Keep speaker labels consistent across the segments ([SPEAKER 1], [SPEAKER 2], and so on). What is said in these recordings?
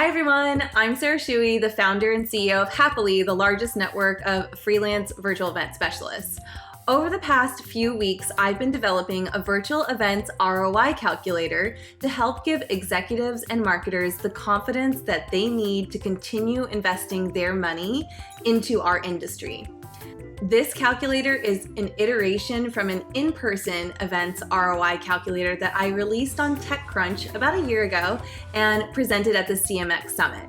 [SPEAKER 1] Hi everyone, I'm Sarah Shuey, the founder and CEO of Happily, the largest network of freelance virtual event specialists. Over the past few weeks, I've been developing a virtual events ROI calculator to help give executives and marketers the confidence that they need to continue investing their money into our industry. This calculator is an iteration from an in-person events ROI calculator that I released on TechCrunch about a year ago and presented at the CMX Summit.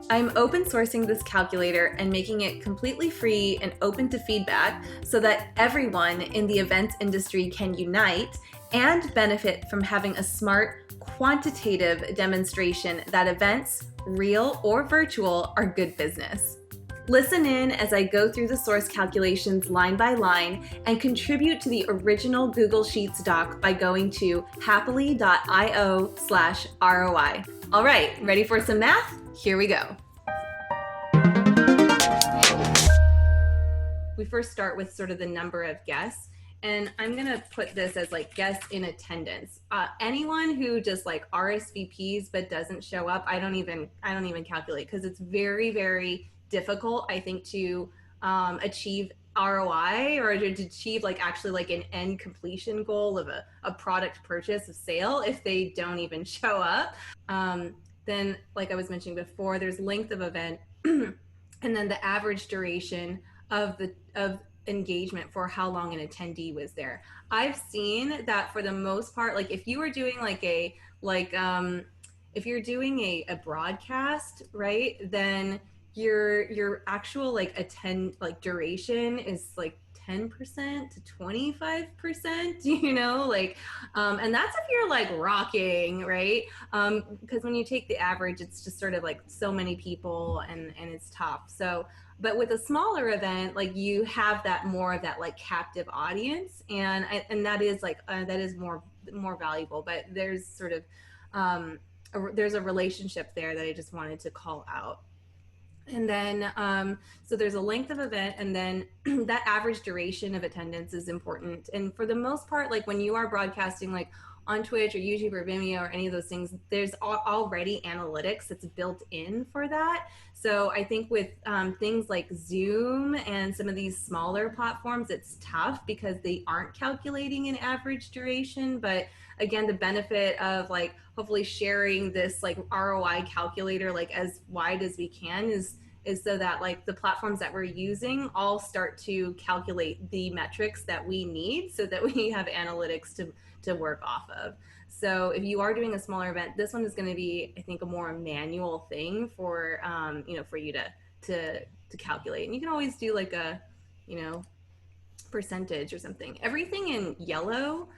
[SPEAKER 1] I'm open sourcing this calculator and making it completely free and open to feedback so that everyone in the events industry can unite and benefit from having a smart, quantitative demonstration that events, real or virtual, are good business. Listen in as I go through the source calculations line by line and contribute to the original Google Sheets doc by going to happily.io/ROI. All right, ready for some math? Here we go. We first start with sort of the number of guests, and I'm gonna put this as like guests in attendance. Anyone who just like RSVPs but doesn't show up, I don't even calculate, because it's very, very difficult, I think, to achieve ROI or to achieve like actually like an end completion goal of a product purchase, a sale, if they don't even show up. Then, like I was mentioning before, there's length of event and then the average duration of engagement for how long an attendee was there. I've seen that for the most part, like if you were doing if you're doing a broadcast, right, then your actual duration is like 10% to 25%, and that's if you're like rocking, right? Because when you take the average, it's just sort of like so many people and it's tough. So but with a smaller event, like you have that more of that like captive audience, and that is like that is more valuable. But there's sort of there's a relationship there that I just wanted to call out. And then, so there's a length of event, and then that average duration of attendance is important. And for the most part, like when you are broadcasting like on Twitch or YouTube or Vimeo or any of those things, there's already analytics that's built in for that. So I think with things like Zoom and some of these smaller platforms, it's tough because they aren't calculating an average duration. But again, the benefit of like hopefully sharing this like ROI calculator like as wide as we can is so that like the platforms that we're using all start to calculate the metrics that we need so that we have analytics to work off of. So if you are doing a smaller event, this one is going to be, I think, a more manual thing for for you to calculate. And you can always do like a percentage or something. Everything in yellow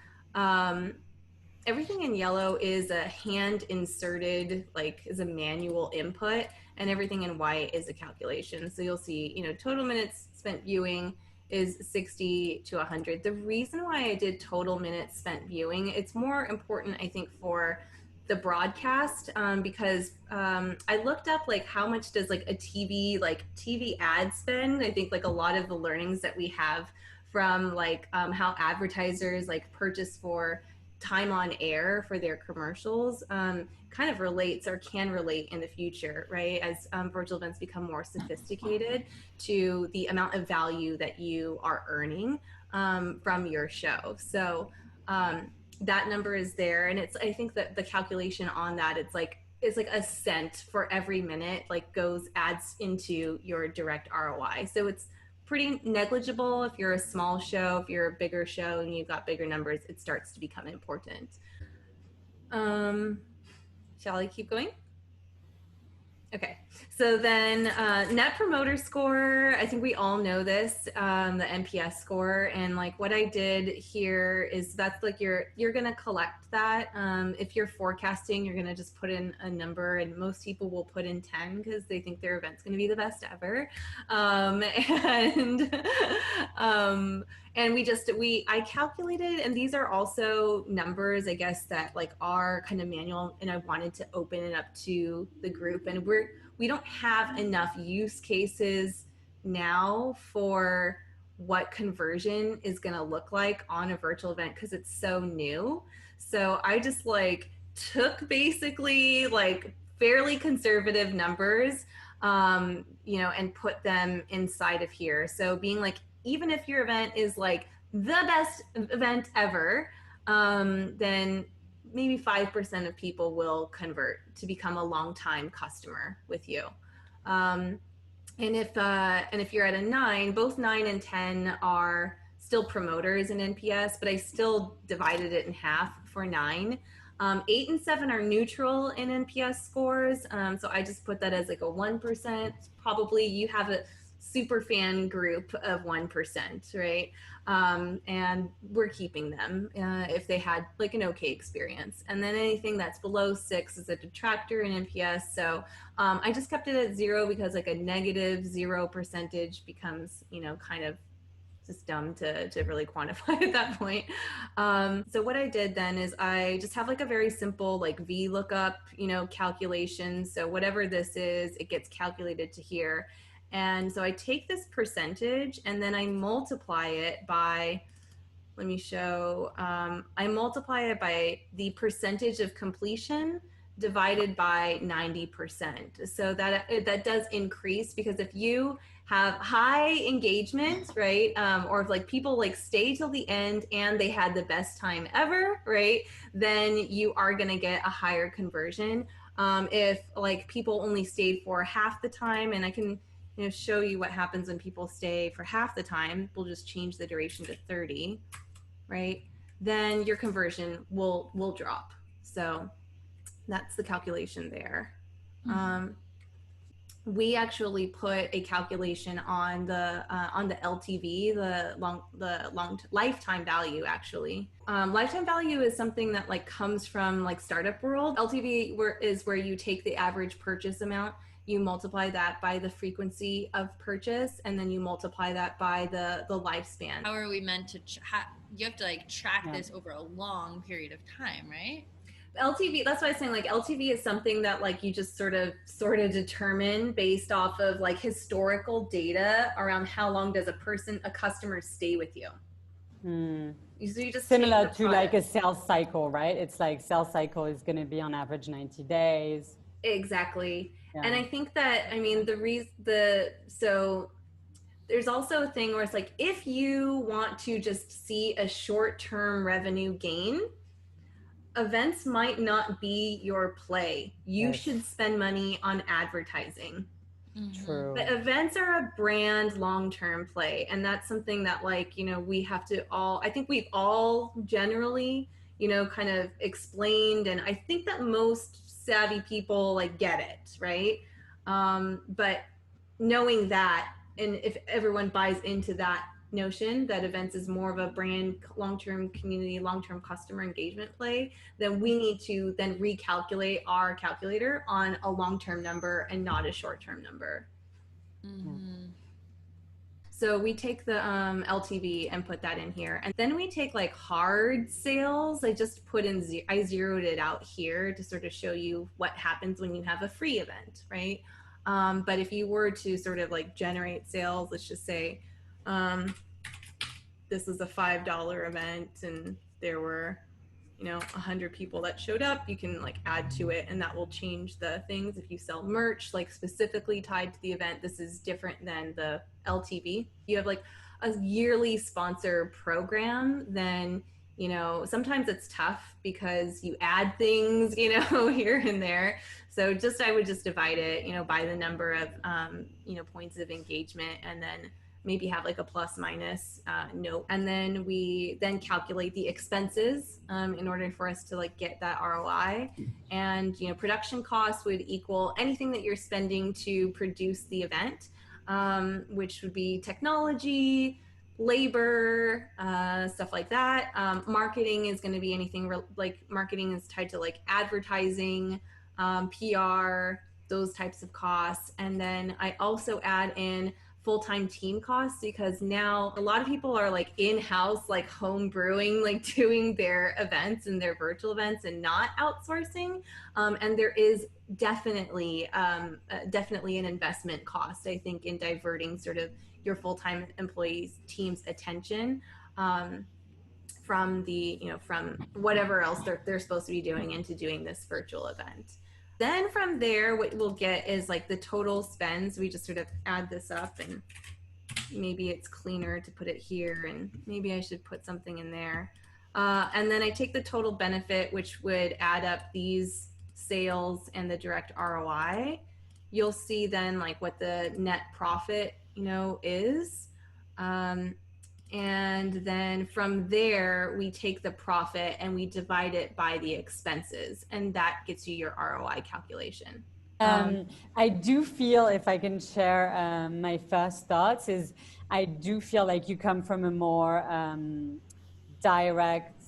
[SPEAKER 1] is a hand inserted, like is a manual input, and everything in white is a calculation. So you'll see, total minutes spent viewing is 60 to 100. The reason why I did total minutes spent viewing, it's more important, I think, for the broadcast, because I looked up like how much does like a TV ad spend. I think like a lot of the learnings that we have from like how advertisers like purchase for time on air for their commercials kind of relates or can relate in the future, right? As virtual events become more sophisticated to the amount of value that you are earning from your show. So that number is there. And I think that the calculation on that, it's like a cent for every minute, like adds into your direct ROI. So it's pretty negligible if you're a small show. If you're a bigger show and you've got bigger numbers, it starts to become important. Shall I keep going? Okay, so then net promoter score, I think we all know this, the NPS score, and like what I did here is that's like you're gonna collect that. If you're forecasting, you're gonna just put in a number, and most people will put in 10 because they think their event's gonna be the best ever. And I calculated, and these are also numbers, I guess, that like are kind of manual, and I wanted to open it up to the group. And we don't have enough use cases now for what conversion is going to look like on a virtual event because it's so new. So I just like took basically like fairly conservative numbers, and put them inside of here. So being like, even if your event is like the best event ever, then maybe 5% of people will convert to become a long-time customer with you. Um, and if you're at a 9, both 9 and 10 are still promoters in NPS, but I still divided it in half for 9. 8 and 7 are neutral in NPS scores, so I just put that as like a 1%. Probably you have a super fan group of 1%, right? And we're keeping them if they had like an okay experience. And then anything that's below 6 is a detractor in NPS. So I just kept it at 0 because like a negative 0 percentage becomes, kind of just dumb to really quantify at that point. So what I did then is I just have like a very simple like VLOOKUP, calculation. So whatever this is, it gets calculated to here. And so I take this percentage and then I multiply it by, let me show, I multiply it by the percentage of completion divided by 90%. So that does increase, because if you have high engagement, right, or if like people like stay till the end and they had the best time ever, right, then you are going to get a higher conversion. If like people only stayed for half the time, and I can show you what happens when people stay for half the time, we'll just change the duration to 30, right, then your conversion will drop. So that's the calculation there. We actually put a calculation on the LTV, the long lifetime value. Actually, lifetime value is something that like comes from like startup world. LTV is where you take the average purchase amount, you multiply that by the frequency of purchase, and then you multiply that by the lifespan.
[SPEAKER 2] How are we meant to you have to like track this over a long period of time, right?
[SPEAKER 1] LTV, that's why I was saying like LTV is something that like you just sort of determine based off of like historical data around how long does a customer stay with you. So you just
[SPEAKER 3] similar to like a sales cycle, right? It's like sales cycle is going to be on average 90 days.
[SPEAKER 1] Exactly. Yeah. And I think that, I mean, so there's also a thing where it's like, if you want to just see a short-term revenue gain, events might not be your play. You should spend money on advertising.
[SPEAKER 3] True.
[SPEAKER 1] But events are a brand long-term play, and that's something that like we have to all, I think we've all generally kind of explained, and I think that most savvy people like get it, right? But knowing that, and if everyone buys into that notion that events is more of a brand long-term community long-term customer engagement play, then we need to then recalculate our calculator on a long-term number and not a short-term number. So we take the LTV and put that in here, and then we take like hard sales. I just put in I zeroed it out here to sort of show you what happens when you have a free event, right? But if you were to sort of like generate sales, let's just say this is a $5 event and there were 100 people that showed up, you can like add to it, and that will change the things. If you sell merch like specifically tied to the event, this is different than the LTV. You have like a yearly sponsor program, then sometimes it's tough because you add things here and there. So I would just divide it by the number of points of engagement, and then maybe have like a plus minus note, and then we then calculate the expenses in order for us to like get that ROI. And production costs would equal anything that you're spending to produce the event, which would be technology, labor, stuff like that. Marketing is going to be anything like marketing is tied to like advertising, PR, those types of costs. And then I also add in full-time team costs, because now a lot of people are like in-house, like home brewing, like doing their events and their virtual events and not outsourcing. And there is definitely an investment cost, I think, in diverting sort of your full-time employees team's attention from the from whatever else they're supposed to be doing into doing this virtual event. Then from there, what we'll get is like the total spends. We just sort of add this up, and maybe it's cleaner to put it here, and maybe I should put something in there. And then I take the total benefit, which would add up these sales and the direct ROI. You'll see then like what the net profit, is. Um, and then from there, we take the profit and we divide it by the expenses, and that gets you your ROI calculation.
[SPEAKER 3] I do feel, if I can share my first thoughts, is I do feel like you come from a more direct,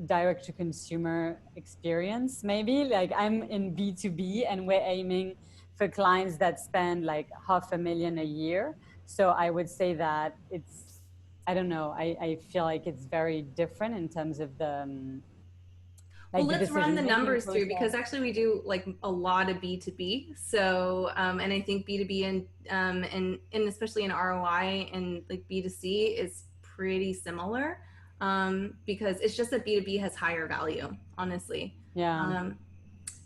[SPEAKER 3] direct to consumer experience. Maybe like I'm in B2B, and we're aiming for clients that spend like $500,000 a year. So I would say that it's, I don't know, I feel like it's very different in terms of the
[SPEAKER 1] Well,
[SPEAKER 3] like the
[SPEAKER 1] let's run the
[SPEAKER 3] decision making
[SPEAKER 1] numbers through, because
[SPEAKER 3] process.
[SPEAKER 1] actually we do like a lot of B2B. So, and I think B2B and especially in ROI and like B2C is pretty similar, because it's just that B2B has higher value, honestly.
[SPEAKER 3] Yeah.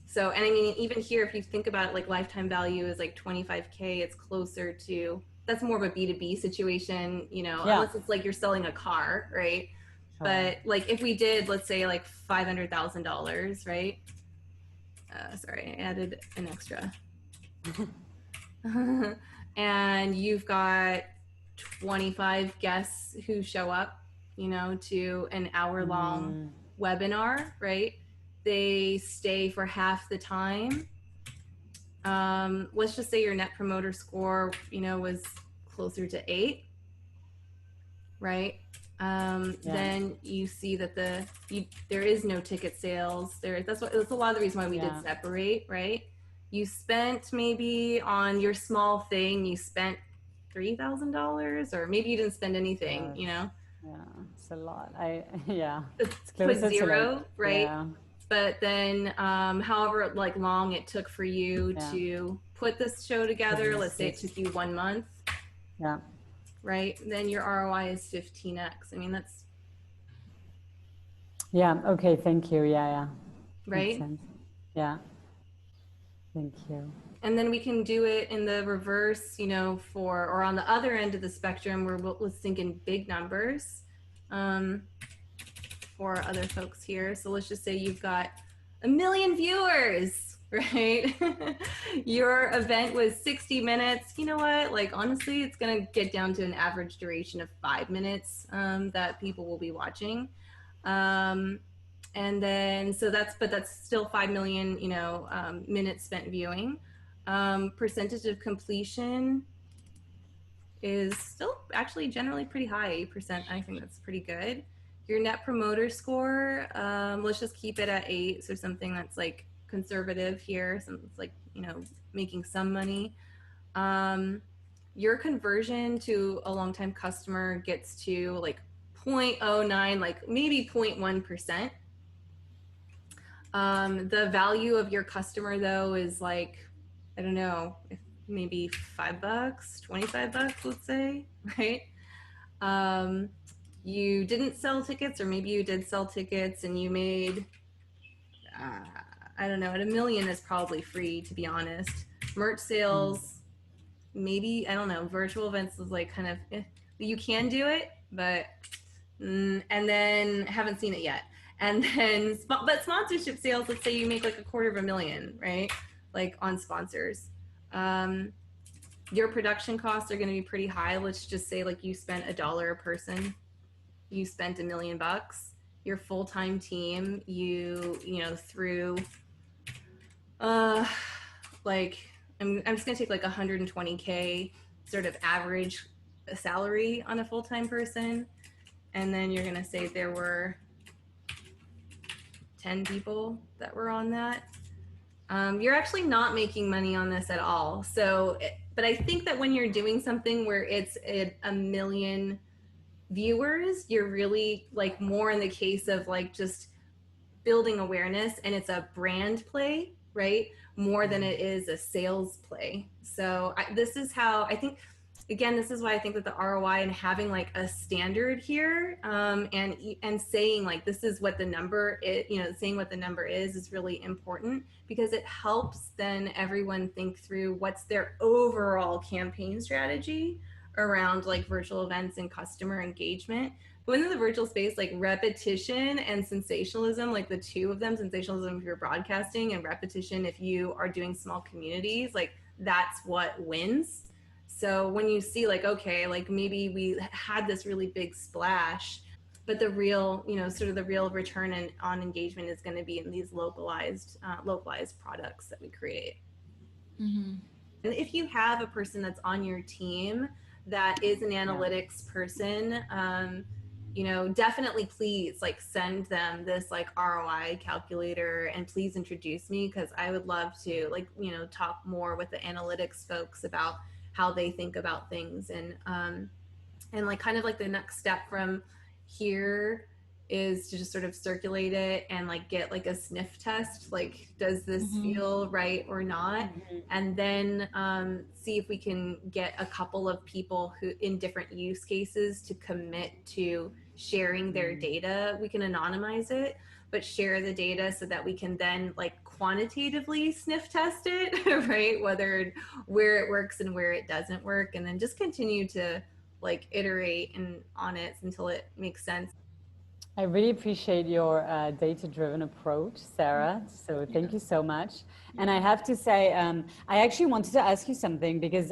[SPEAKER 1] So, and I mean, even here, if you think about it, like lifetime value is like 25K, it's closer to, that's more of a B2B situation,
[SPEAKER 3] Yeah.
[SPEAKER 1] unless it's like you're selling a car, right?
[SPEAKER 3] Sure.
[SPEAKER 1] But like if we did, let's say like $500,000, right? Sorry, I added an extra. And you've got 25 guests who show up, to an hour-long webinar, right? They stay for half the time. Let's just say your net promoter score, was closer to 8, right? Then you see that there is no ticket sales there. That's a lot of the reason why we did separate, right? You spent maybe on your small thing, you spent $3,000, or maybe you didn't spend anything,
[SPEAKER 3] Yeah, it's a lot.
[SPEAKER 1] It's
[SPEAKER 3] It's
[SPEAKER 1] put
[SPEAKER 3] closer to
[SPEAKER 1] zero,
[SPEAKER 3] like,
[SPEAKER 1] right? But then however like long it took for you to put this show together, let's say it took you 1 month,
[SPEAKER 3] yeah,
[SPEAKER 1] right? Then your ROI is 15x. I mean, that's
[SPEAKER 3] okay, thank you. Makes
[SPEAKER 1] right.
[SPEAKER 3] sense. Yeah, thank you.
[SPEAKER 1] And then we can do it in the reverse, or on the other end of the spectrum, where let's think in big numbers, for other folks here. So let's just say you've got 1 million viewers, right? Your event was 60 minutes. You know what? Like, honestly, it's going to get down to an average duration of 5 minutes, that people will be watching. And then, but that's still 5 million, minutes spent viewing. Percentage of completion is still actually generally pretty high, 8%. I think that's pretty good. Your net promoter score, let's just keep it at 8. So something that's like conservative here, something that's like, making some money. Your conversion to a longtime customer gets to like 0.09, like maybe 0.1%. The value of your customer though is like, I don't know, maybe $5, $25, let's say, right? You didn't sell tickets, or maybe you did sell tickets and you made, I don't know, at 1 million is probably free, to be honest. Merch sales, maybe, I don't know, virtual events is like kind of, you can do it, but, and then haven't seen it yet. And then, but sponsorship sales, let's say you make like $250,000, right? Like on sponsors. Your production costs are going to be pretty high. Let's just say like you spent $1 a person. You spent $1 million. Your full-time team, through, like, I'm just going to take like 120K sort of average salary on a full-time person. And then you're going to say there were 10 people that were on that. You're actually not making money on this at all. So, but I think that when you're doing something where it's 1 million viewers, you're really like more in the case of like just building awareness, and it's a brand play, right? More than it is a sales play. So this is how I think again, this is why I think that the ROI and having like a standard here, and saying like this is what the number is, saying what the number is really important, because it helps then everyone think through what's their overall campaign strategy around like virtual events and customer engagement. But within the virtual space, like repetition and sensationalism, like the two of them, sensationalism if you're broadcasting and repetition if you are doing small communities, like that's what wins. So when you see like, okay, like maybe we had this really big splash, but the real, sort of the real return on engagement is going to be in these localized products that we create.
[SPEAKER 2] Mm-hmm.
[SPEAKER 1] And if you have a person that's on your team that is an analytics person, definitely please like send them this like ROI calculator, and please introduce me, because I would love to like, talk more with the analytics folks about how they think about things. And like kind of like the next step from here is to just sort of circulate it and like get like a sniff test, like does this feel right or not, and then see if we can get a couple of people who in different use cases to commit to sharing their data. We can anonymize it, but share the data so that we can then like quantitatively sniff test it, right, where it works and where it doesn't work, and then just continue to like iterate on it until it makes sense.
[SPEAKER 3] I really appreciate your data-driven approach, Sarah. So thank you so much. And I have to say, I actually wanted to ask you something, because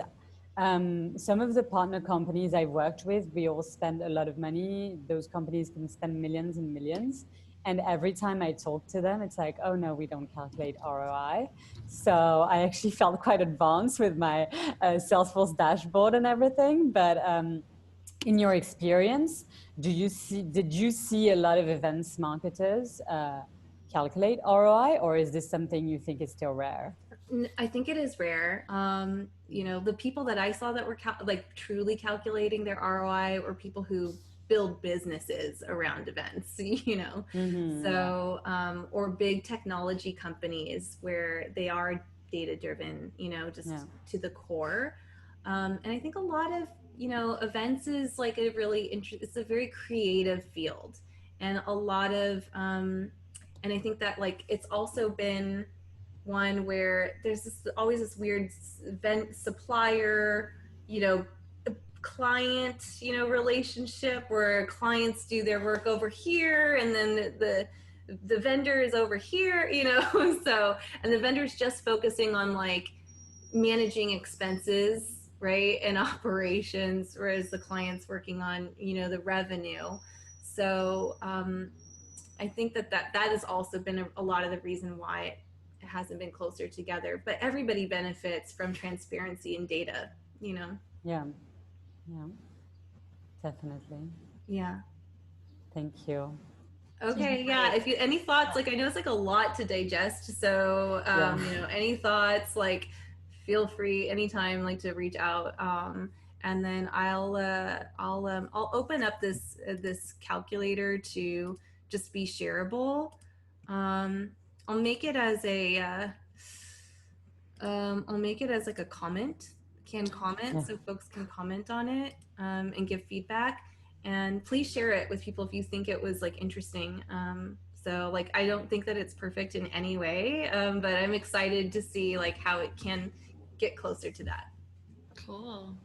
[SPEAKER 3] some of the partner companies I've worked with, we all spend a lot of money. Those companies can spend millions and millions. And every time I talk to them, it's like, oh no, we don't calculate ROI. So I actually felt quite advanced with my Salesforce dashboard and everything. But in your experience, did you see a lot of events marketers calculate ROI, or is this something you think is still rare?
[SPEAKER 1] I think it is rare. The people that I saw that were like truly calculating their ROI were people who build businesses around events, so or big technology companies where they are data driven, just to the core. And I think a lot of events is like a really it's a very creative field, and a lot of and I think that like it's also been one where there's always this weird event supplier, client, relationship where clients do their work over here, and then the vendor is over here, so, and the vendor's just focusing on like managing expenses, right, and operations, whereas the client's working on, the revenue. So I think that has also been a lot of the reason why it hasn't been closer together. But everybody benefits from transparency and data,
[SPEAKER 3] Yeah, yeah, definitely.
[SPEAKER 1] Yeah.
[SPEAKER 3] Thank you.
[SPEAKER 1] Okay, yeah. If you any thoughts, like I know it's like a lot to digest, so any thoughts, like feel free anytime, like to reach out. And then I'll open up this calculator to just be shareable. I'll make it as like a comment, so folks can comment on it, and give feedback. And please share it with people if you think it was like interesting. So like I don't think that it's perfect in any way, but I'm excited to see like how it can get closer to that.
[SPEAKER 2] Cool.